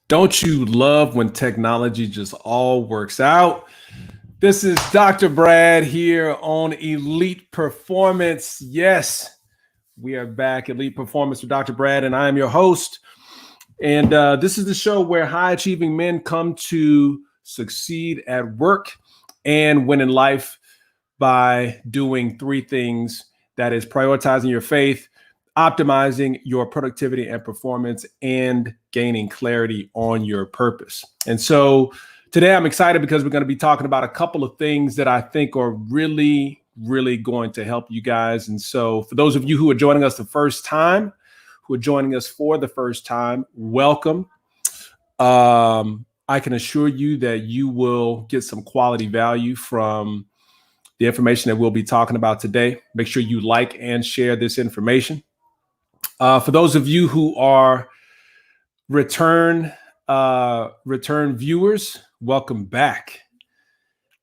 Don't you love when technology just all works out? This is Dr. Brad here on Elite Performance. Yes, we are back, Elite Performance with Dr. Brad, and I am your host. And this is the show where high achieving men come to succeed at work and win in life by doing three things. That is prioritizing your faith, optimizing your productivity and performance, and gaining clarity on your purpose. And so today I'm excited because we're going to be talking about a couple of things that I think are really going to help you guys. And so for those of you who are joining us the first time, welcome. I can assure you that you will get some quality value from the information that we'll be talking about today. Make sure you like and share this information. For those of you who are return viewers, welcome back.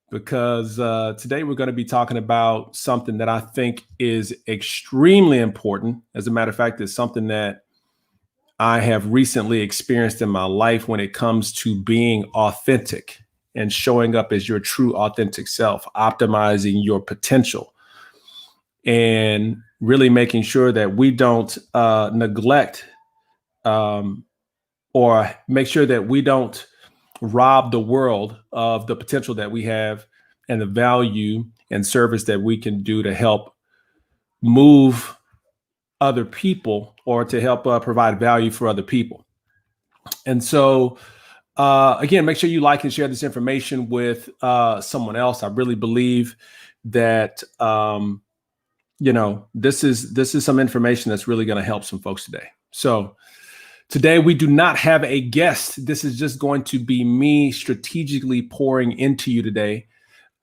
Because today we're going to be talking about something that I think is extremely important. As a matter of fact, it's something that I have recently experienced in my life when it comes to being authentic and showing up as your true authentic self, optimizing your potential, and really making sure that we don't neglect or make sure that we don't rob the world of the potential that we have and the value and service that we can do to help move other people or to help provide value for other people. And so, again, make sure you like and share this information with someone else. I really believe that, this is some information that's really going to help some folks today. So today we do not have a guest. This is just going to be me strategically pouring into you today.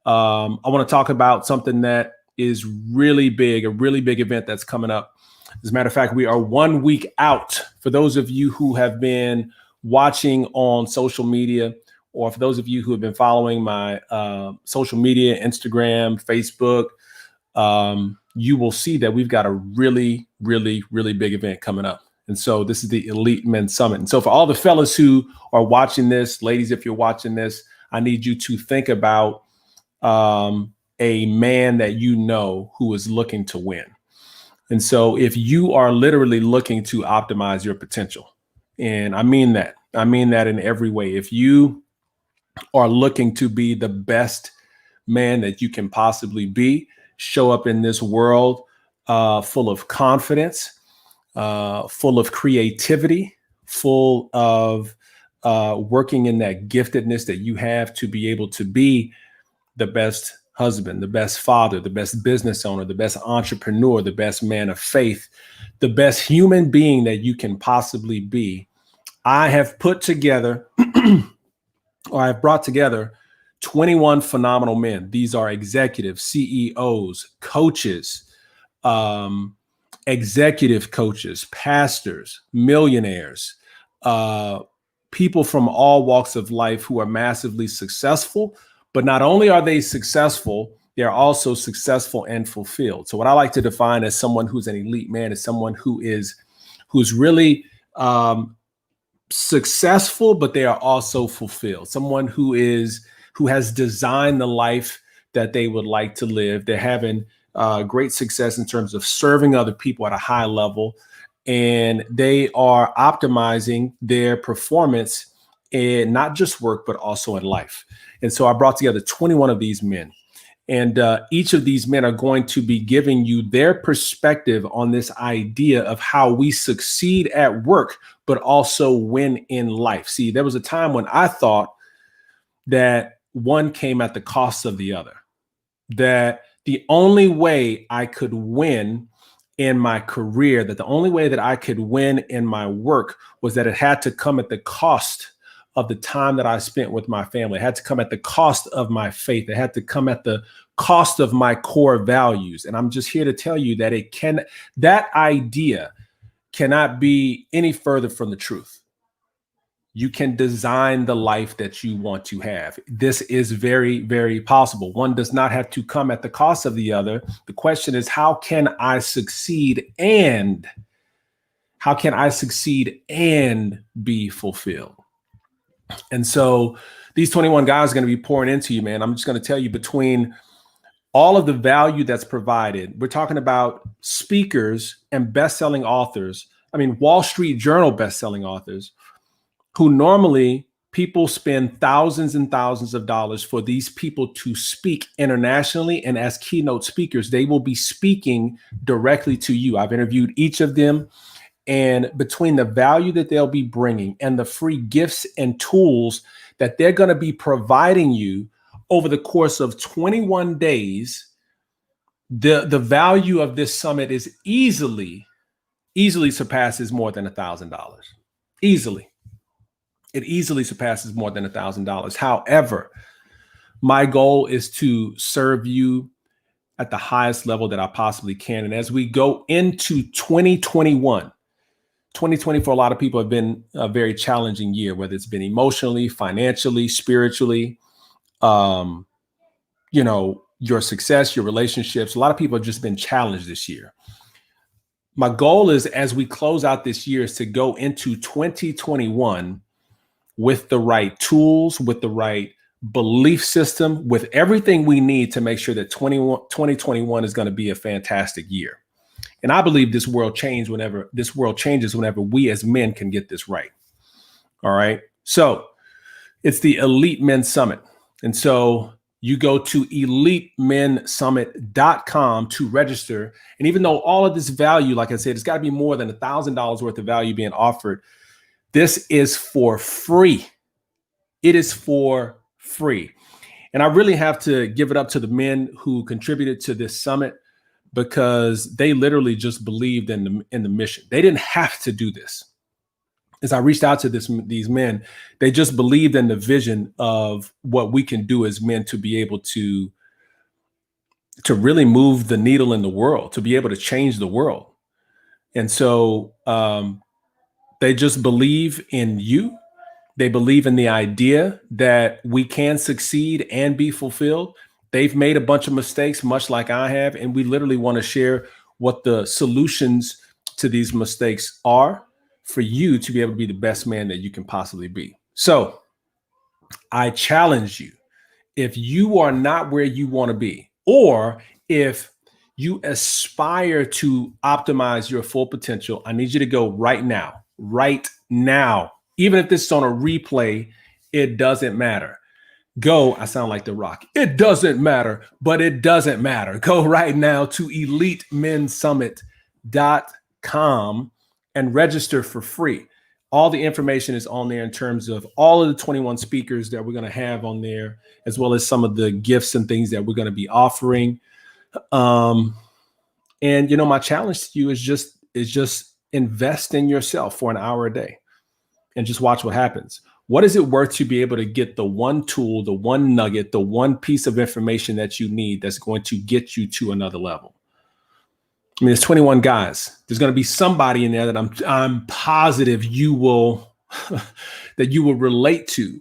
I want to talk about something that is really big, a really big event that's coming up. As a matter of fact, we are 1 week out. For those of you who have been watching on social media, or for those of you who have been following my social media, Instagram, Facebook, you will see that we've got a really big event coming up. And so this is the Elite Men Summit. And so for all the fellas who are watching this, ladies, if you're watching this, I need you to think about a man that you know who is looking to win. And so if you are literally looking to optimize your potential, and I mean that in every way, if you are looking to be the best man that you can possibly be, show up in this world full of confidence, full of creativity, full of working in that giftedness that you have to be able to be the best husband, the best father, the best business owner, the best entrepreneur, the best man of faith, the best human being that you can possibly be. I have put together, or I've brought together 21 phenomenal men. These are executives, CEOs, coaches, executive coaches, pastors, millionaires, people from all walks of life who are massively successful. But not only are they successful, they're also successful and fulfilled. So what I like to define as someone who's an elite man is someone who's really successful, but they are also fulfilled. Someone who has designed the life that they would like to live. They're having great success in terms of serving other people at a high level, and they are optimizing their performance in not just work, but also in life. And so I brought together 21 of these men, and each of these men are going to be giving you their perspective on this idea of how we succeed at work, but also win in life. See, there was a time when I thought that one came at the cost of the other, that the only way I could win in my career, that the only way that I could win in my work was that it had to come at the cost of the time that I spent with my family. It had to come at the cost of my faith. It had to come at the cost of my core values. And I'm just here to tell you that that idea cannot be any further from the truth. You can design the life that you want to have. This is very possible. One does not have to come at the cost of the other. The question is, how can I succeed and be fulfilled? And so these 21 guys are going to be pouring into you, man. I'm just going to tell you, between all of the value that's provided, we're talking about speakers and best-selling authors. I mean, Wall Street Journal best-selling authors who normally people spend thousands and thousands of dollars for these people to speak internationally. And as keynote speakers, they will be speaking directly to you. I've interviewed each of them. And between the value that they'll be bringing and the free gifts and tools that they're going to be providing you over the course of 21 days, the value of this summit is easily surpasses more than $1,000. Easily. It easily surpasses more than $1,000. However, my goal is to serve you at the highest level that I possibly can. And as we go into 2021, 2020 for a lot of people have been a very challenging year, whether it's been emotionally, financially, spiritually, your success, your relationships. A lot of people have just been challenged this year. My goal is, as we close out this year, is to go into 2021 with the right tools, with the right belief system, with everything we need to make sure that 2021 is going to be a fantastic year. And I believe this world changes whenever we as men can get this right. All right. So it's the Elite Men Summit. And so you go to ELITEmensummit.com to register. And even though all of this value, like I said, it's got to be more than $1,000 worth of value being offered, this is for free. It is for free. And I really have to give it up to the men who contributed to this summit, because they literally just believed in the mission. They didn't have to do this. As I reached out to these men, they just believed in the vision of what we can do as men to be able to really move the needle in the world, to be able to change the world. And so they just believe in you. They believe in the idea that we can succeed and be fulfilled. They've made a bunch of mistakes, much like I have, and we literally want to share what the solutions to these mistakes are for you to be able to be the best man that you can possibly be. So I challenge you, if you are not where you want to be, or if you aspire to optimize your full potential, I need you to go right now. Even if this is on a replay, it doesn't matter. Go, I sound like The Rock. It doesn't matter, but it doesn't matter. Go right now to ELITEmensummit.com and register for free. All the information is on there in terms of all of the 21 speakers that we're going to have on there, as well as some of the gifts and things that we're going to be offering. And my challenge to you is just invest in yourself for an hour a day and just watch what happens. What is it worth to be able to get the one tool, the one nugget, the one piece of information that you need that's going to get you to another level? I mean, there's 21 guys. There's going to be somebody in there that I'm positive you will that you will relate to,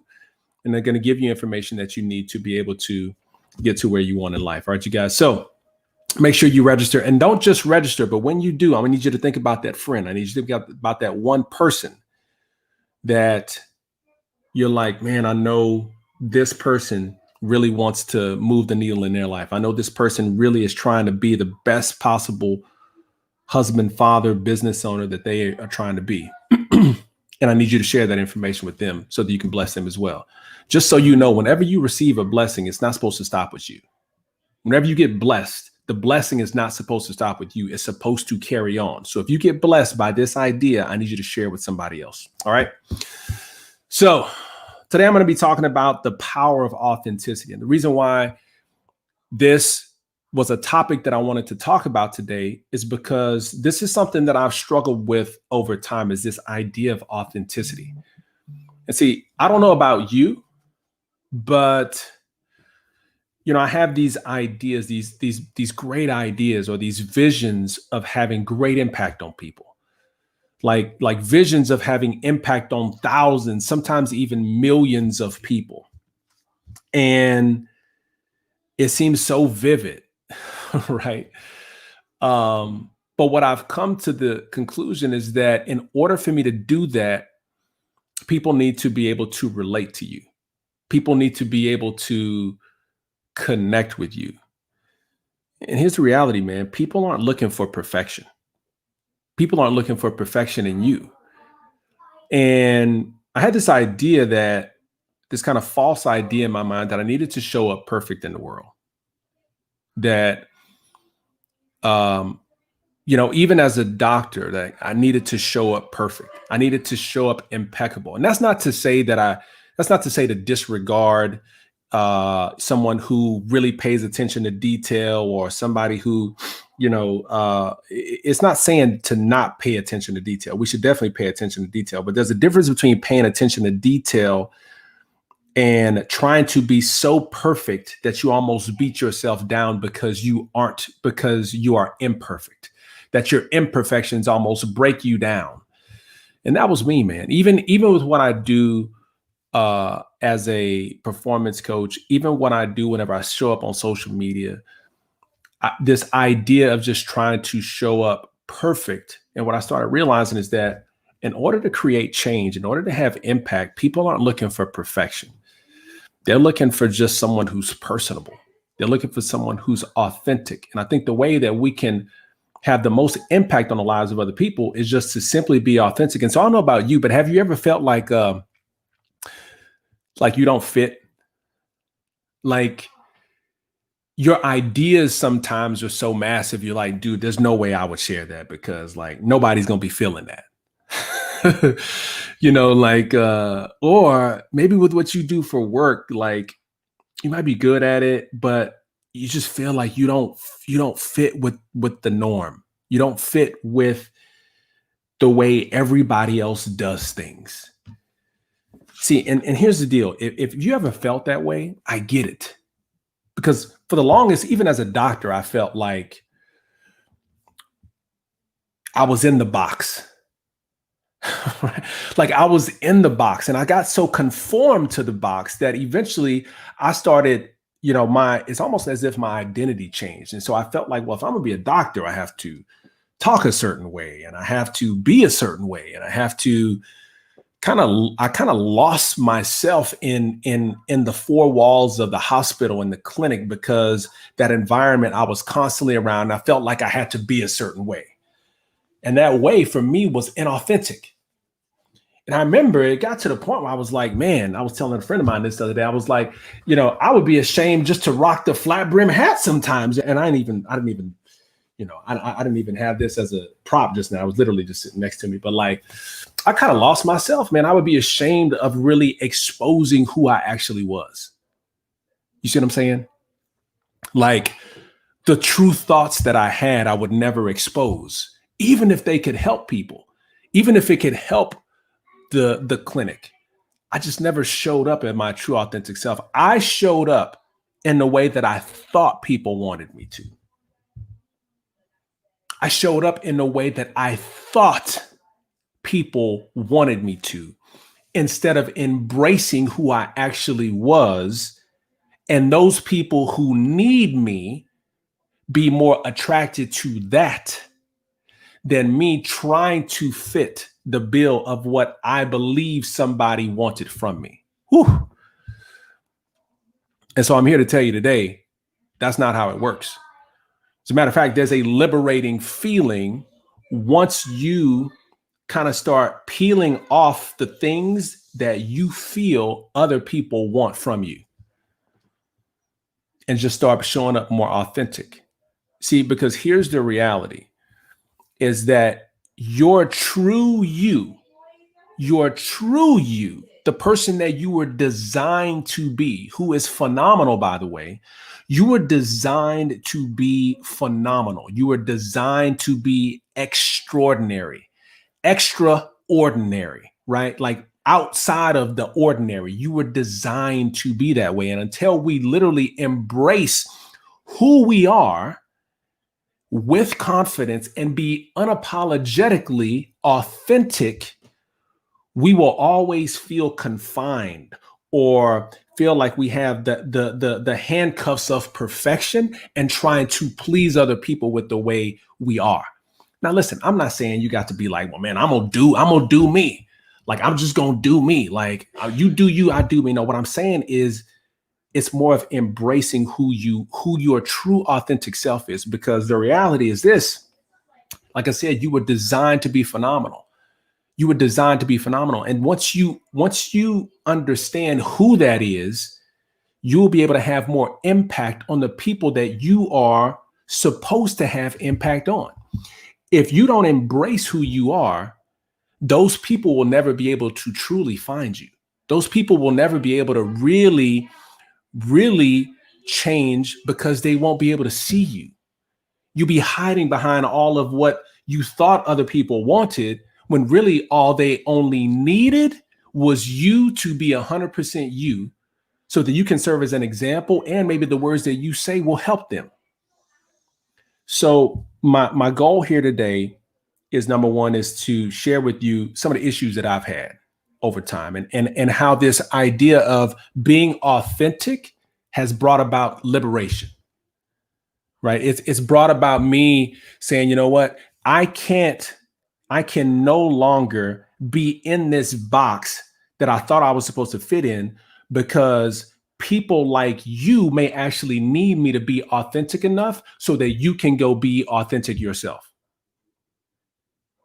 and they're going to give you information that you need to be able to get to where you want in life. All right, you guys. So make sure you register, and don't just register, but when you do, I'm going to need you to think about that friend. I need you to think about that one person that you're like, man, I know this person really wants to move the needle in their life. I know this person really is trying to be the best possible husband, father, business owner that they are trying to be. And I need you to share that information with them so that you can bless them as well. Just so you know, whenever you receive a blessing, it's not supposed to stop with you. Whenever you get blessed, the blessing is not supposed to stop with you. It's supposed to carry on. So if you get blessed by this idea, I need you to share with somebody else. All right. So today I'm going to be talking about the power of authenticity. And the reason why this was a topic that I wanted to talk about today is because this is something that I've struggled with over time, is this idea of authenticity. And see, I don't know about you, but I have these ideas, these great ideas, or these visions of having great impact on people. Like visions of having impact on thousands, sometimes even millions of people. And it seems so vivid, right? But what I've come to the conclusion is that in order for me to do that, People need to be able to relate to you. People need to be able to connect with you. And here's the reality, man. People aren't looking for perfection. People aren't looking for perfection in you. And I had this idea this kind of false idea in my mind that I needed to show up perfect in the world. That, even as a doctor, that I needed to show up perfect. I needed to show up impeccable. And that's not to say to disregard someone who really pays attention to detail, or somebody who, it's not saying to not pay attention to detail. We should definitely pay attention to detail, but there's a difference between paying attention to detail and trying to be so perfect that you almost beat yourself down because you are imperfect, that your imperfections almost break you down. And that was me, man. Even with what I do as a performance coach, even what I do whenever I show up on social media, this idea of just trying to show up perfect. And what I started realizing is that in order to create change, in order to have impact, people aren't looking for perfection. They're looking for just someone who's personable. They're looking for someone who's authentic. And I think the way that we can have the most impact on the lives of other people is just to simply be authentic. And so I don't know about you, but have you ever felt like you don't fit? Like your ideas sometimes are so massive, you're like, dude, there's no way I would share that because like nobody's gonna be feeling that. Or maybe with what you do for work, like you might be good at it, but you just feel like you don't fit with the norm. You don't fit with the way everybody else does things. See, and here's the deal. If you ever felt that way, I get it. Because for the longest, even as a doctor, I felt like I was in the box. Like I was in the box, and I got so conformed to the box that eventually I started, it's almost as if my identity changed. And so I felt like, well, if I'm gonna be a doctor, I have to talk a certain way, and I have to be a certain way, and I have to I kind of lost myself in the four walls of the hospital and the clinic, because that environment I was constantly around. I felt like I had to be a certain way. And that way for me was inauthentic. And I remember it got to the point where I was like, man, I was telling a friend of mine this the other day. I was like, I would be ashamed just to rock the flat brim hat sometimes. And I didn't even have this as a prop just now. I was literally just sitting next to me, but like, I kind of lost myself, man. I would be ashamed of really exposing who I actually was. You see what I'm saying? Like the true thoughts that I had, I would never expose, even if they could help people, even if it could help the clinic. I just never showed up at my true authentic self. I showed up in the way that I thought people wanted me to. I showed up in the way that I thought people wanted me to, instead of embracing who I actually was, and those people who need me be more attracted to that than me trying to fit the bill of what I believe somebody wanted from me. Whew. And so I'm here to tell you today, that's not how it works. As a matter of fact, there's a liberating feeling once you kind of start peeling off the things that you feel other people want from you and just start showing up more authentic. See, because here's the reality is that your true you, the person that you were designed to be, who is phenomenal, by the way, you were designed to be phenomenal. You were designed to be extraordinary. Extraordinary, right? Like outside of the ordinary. You were designed to be that way. And until we literally embrace who we are with confidence and be unapologetically authentic, we will always feel confined or feel like we have the handcuffs of perfection and trying to please other people with the way we are. Now, listen, I'm not saying you got to be like, well, man, I'm gonna do me. Like, I'm just going to do me. Like, you do you, I do me. No, what I'm saying is it's more of embracing who your true authentic self is, because the reality is this, like I said, you were designed to be phenomenal. You were designed to be phenomenal. And once you understand who that is, you'll be able to have more impact on the people that you are supposed to have impact on. If you don't embrace who you are, those people will never be able to truly find you. Those people will never be able to really, really change, because they won't be able to see you. You'll be hiding behind all of what you thought other people wanted, when really all they only needed was you to be 100% you, so that you can serve as an example, and maybe the words that you say will help them. So my goal here today is, number one, is to share with you some of the issues that I've had over time, and how this idea of being authentic has brought about liberation, right? It's brought about me saying, you know what, I can no longer be in this box that I thought I was supposed to fit in, because people like you may actually need me to be authentic enough so that you can go be authentic yourself,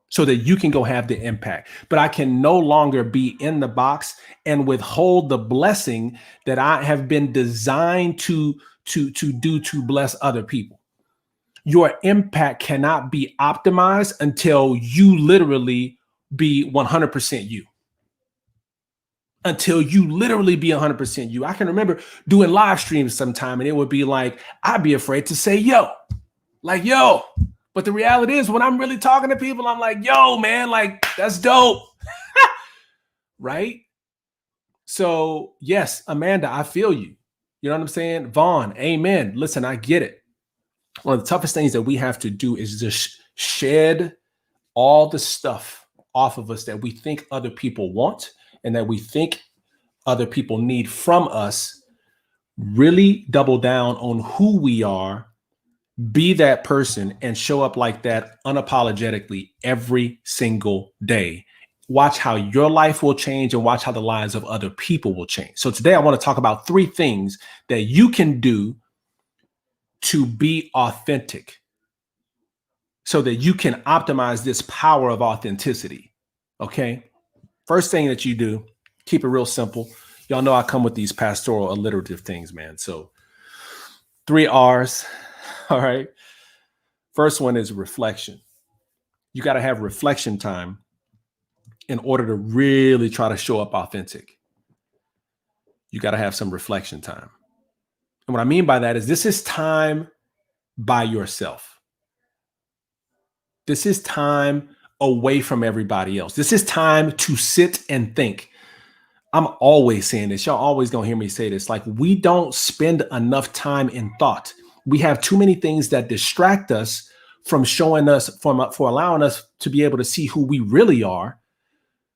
so that you can go have the impact. But I can no longer be in the box and withhold the blessing that I have been designed to do, to bless other people. Your impact cannot be optimized until you literally be 100% you. Until you literally be 100% you. I can remember doing live streams sometime, and it would be like, I'd be afraid to say, yo, like, yo. But the reality is, when I'm really talking to people, I'm like, yo, man, like, that's dope. Right? So yes, Amanda, I feel you. You know what I'm saying? Vaughn, amen. Listen, I get it. One of the toughest things that we have to do is just shed all the stuff off of us that we think other people want, and that we think other people need from us. Really double down on who we are, be that person, and show up like that unapologetically every single day. Watch how your life will change, and watch how the lives of other people will change. So today I want to talk about 3 things that you can do to be authentic, so that you can optimize this power of authenticity. Okay. First thing that you do, keep it real simple. Y'all know I come with these pastoral alliterative things, man. So 3 R's. All right. First one is reflection. You got to have reflection time in order to really try to show up authentic. You got to have some reflection time. And what I mean by that is, this is time by yourself. This is time away from everybody else. This is time to sit and think. I'm always saying this. Y'all always gonna hear me say this. Like, we don't spend enough time in thought. We have too many things that distract us from showing us, for allowing us to be able to see who we really are.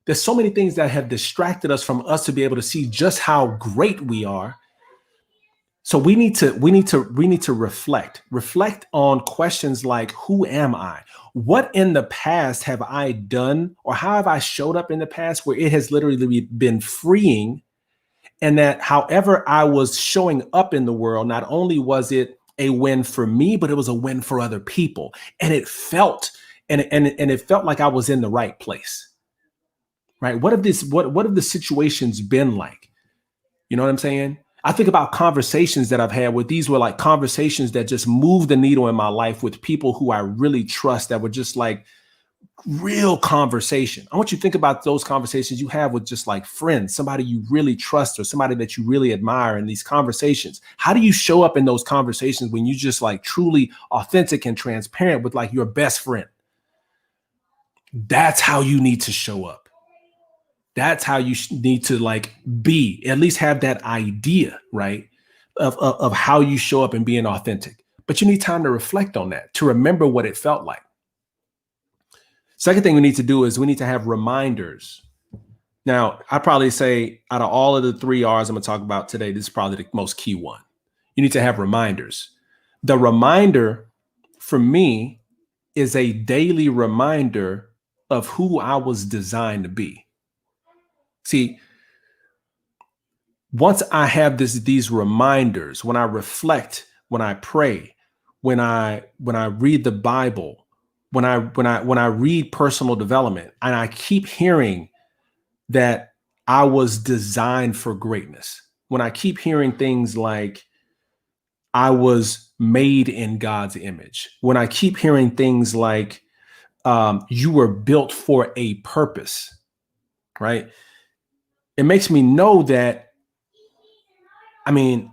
There's so many things that have distracted us from us to be able to see just how great we are. So we need to reflect on questions like, who am I? What in the past have I done, or how have I showed up in the past where it has literally been freeing? And that however I was showing up in the world, not only was it a win for me, but it was a win for other people. And it felt, and it felt like I was in the right place. Right? What have the situations been like? You know what I'm saying? I think about conversations that I've had where these were like conversations that just moved the needle in my life with people who I really trust, that were just like real conversation. I want you to think about those conversations you have with just like friends, somebody you really trust, or somebody that you really admire in these conversations. How do you show up in those conversations when you just like truly authentic and transparent with like your best friend? That's how you need to show up. That's how you need to like be, at least have that idea, right? Of how you show up and being authentic. But you need time to reflect on that, to remember what it felt like. Second thing we need to do is we need to have reminders. Now, I probably say out of all of the 3 R's I'm going to talk about today, this is probably the most key one. You need to have reminders. The reminder for me is a daily reminder of who I was designed to be. See, once I have these reminders, when I reflect, when I pray, when I read the Bible, when I read personal development, and I keep hearing that I was designed for greatness, when I keep hearing things like I was made in God's image, when I keep hearing things like you were built for a purpose, right? It makes me know that, I mean,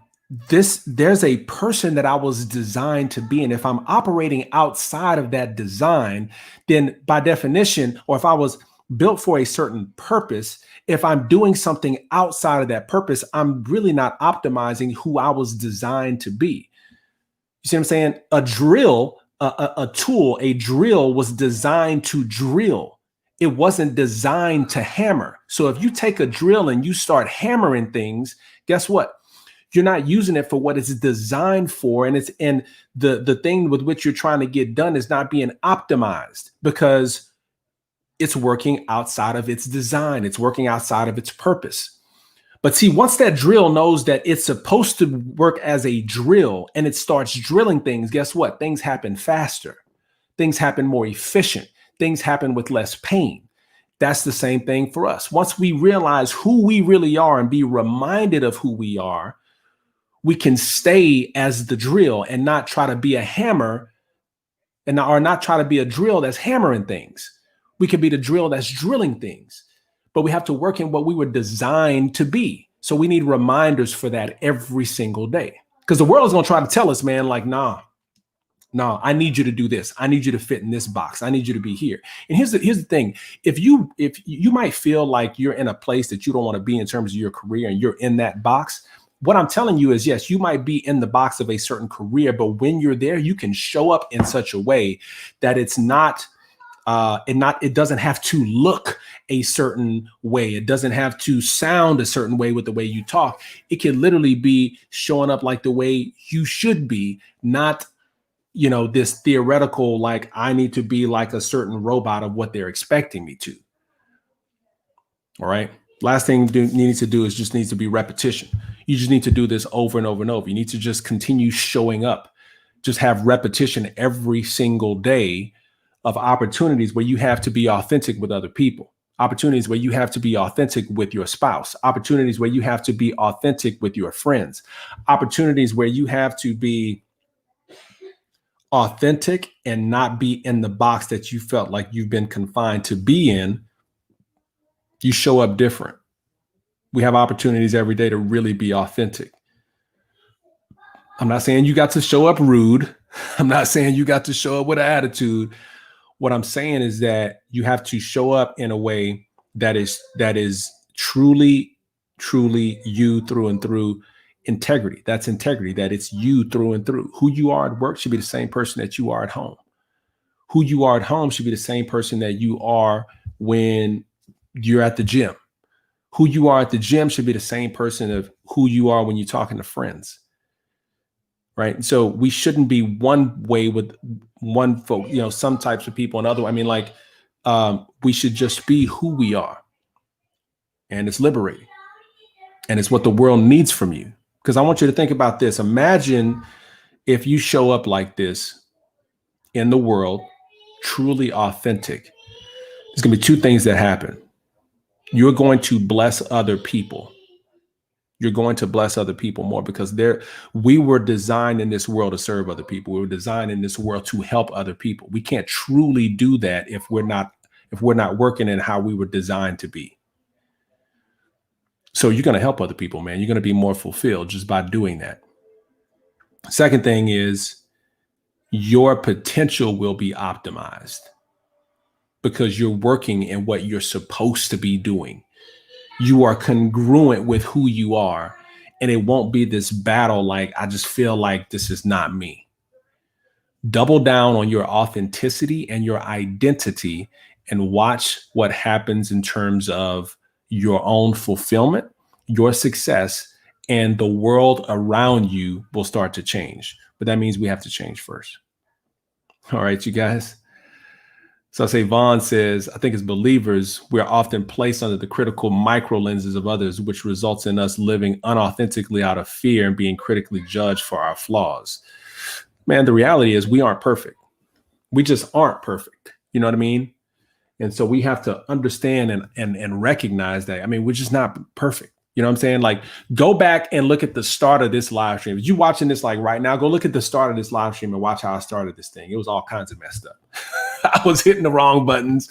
there's a person that I was designed to be. And if I'm operating outside of that design, then by definition, or if I was built for a certain purpose, if I'm doing something outside of that purpose, I'm really not optimizing who I was designed to be. You see what I'm saying? A drill, a tool, a drill was designed to drill. It wasn't designed to hammer. So if you take a drill and you start hammering things, guess what? You're not using it for what it's designed for. And the thing with which you're trying to get done is not being optimized because it's working outside of its design. It's working outside of its purpose. But see, once that drill knows that it's supposed to work as a drill and it starts drilling things, guess what? Things happen faster. Things happen more efficient. Things happen with less pain. That's the same thing for us. Once we realize who we really are and be reminded of who we are, we can stay as the drill and not try to be a hammer or not try to be a drill that's hammering things. We can be the drill that's drilling things, but we have to work in what we were designed to be. So we need reminders for that every single day, because the world is going to try to tell us, man, like, nah, I need you to do this. I need you to fit in this box. I need you to be here. And here's the thing. If you might feel like you're in a place that you don't want to be in terms of your career and you're in that box, what I'm telling you is, yes, you might be in the box of a certain career, but when you're there, you can show up in such a way that it's not, it doesn't have to look a certain way. It doesn't have to sound a certain way with the way you talk. It can literally be showing up like the way you should be, not, this theoretical, like I need to be like a certain robot of what they're expecting me to. All right. Last thing you need to do is just needs to be repetition. You just need to do this over and over and over. You need to just continue showing up. Just have repetition every single day of opportunities where you have to be authentic with other people. Opportunities where you have to be authentic with your spouse. Opportunities where you have to be authentic with your friends. Opportunities where you have to be authentic and not be in the box that you felt like you've been confined to be in. You show up different. We have opportunities every day to really be authentic. I'm not saying you got to show up rude. I'm not saying you got to show up with an attitude. What I'm saying is that you have to show up in a way that is truly you through and through. Integrity. That's integrity. That it's you through and through. Who you are at work should be the same person that you are at home. Who you are at home should be the same person that you are when you're at the gym. Who you are at the gym should be the same person of who you are when you're talking to friends. Right. And so we shouldn't be one way with one folk, some types of people and other. I mean, like, we should just be who we are. And it's liberating. And it's what the world needs from you. Because I want you to think about this. Imagine if you show up like this in the world, truly authentic. There's going to be two things that happen. You're going to bless other people. You're going to bless other people more because we were designed in this world to serve other people. We were designed in this world to help other people. We can't truly do that if we're not working in how we were designed to be. So you're going to help other people, man. You're going to be more fulfilled just by doing that. Second thing is your potential will be optimized because you're working in what you're supposed to be doing. You are congruent with who you are, and it won't be this battle like, I just feel like this is not me. Double down on your authenticity and your identity and watch what happens in terms of your own fulfillment, your success, and the world around you will start to change. But that means we have to change first. All right, you guys. So I say Vaughn says, I think as believers, we're often placed under the critical micro lenses of others, which results in us living unauthentically out of fear and being critically judged for our flaws. Man, the reality is we aren't perfect. We just aren't perfect. You know what I mean? And so we have to understand and recognize that. I mean, we're just not perfect. You know what I'm saying? Like, go back and look at the start of this live stream. If you watching this like right now, go look at the start of this live stream and watch how I started this thing. It was all kinds of messed up. I was hitting the wrong buttons.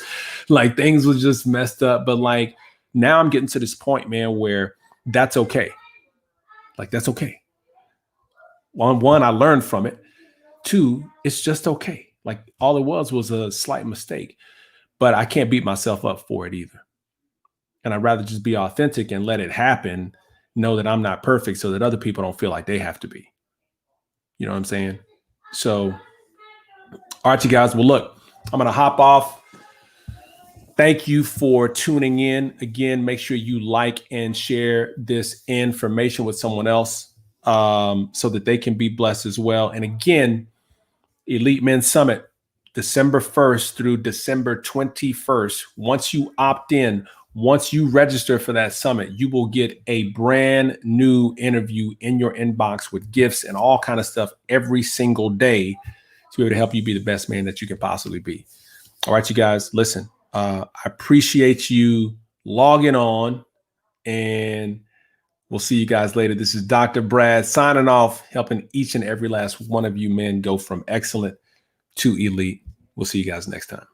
Like, things was just messed up. But like, now I'm getting to this point, man, where that's okay. Like, that's okay. One, I learned from it. Two, it's just okay. Like, all it was a slight mistake, but I can't beat myself up for it either. And I'd rather just be authentic and let it happen, know that I'm not perfect so that other people don't feel like they have to be. You know what I'm saying? So, all right, you guys. Well, look, I'm going to hop off. Thank you for tuning in. Again, make sure you like and share this information with someone else so that they can be blessed as well. And again, Elite Men's Summit, December 1st through December 21st. Once you opt in, once you register for that summit, you will get a brand new interview in your inbox with gifts and all kind of stuff every single day to be able to help you be the best man that you can possibly be. All right, you guys, listen, I appreciate you logging on, and we'll see you guys later. This is Dr. Brad signing off, helping each and every last one of you men go from excellent to elite. We'll see you guys next time.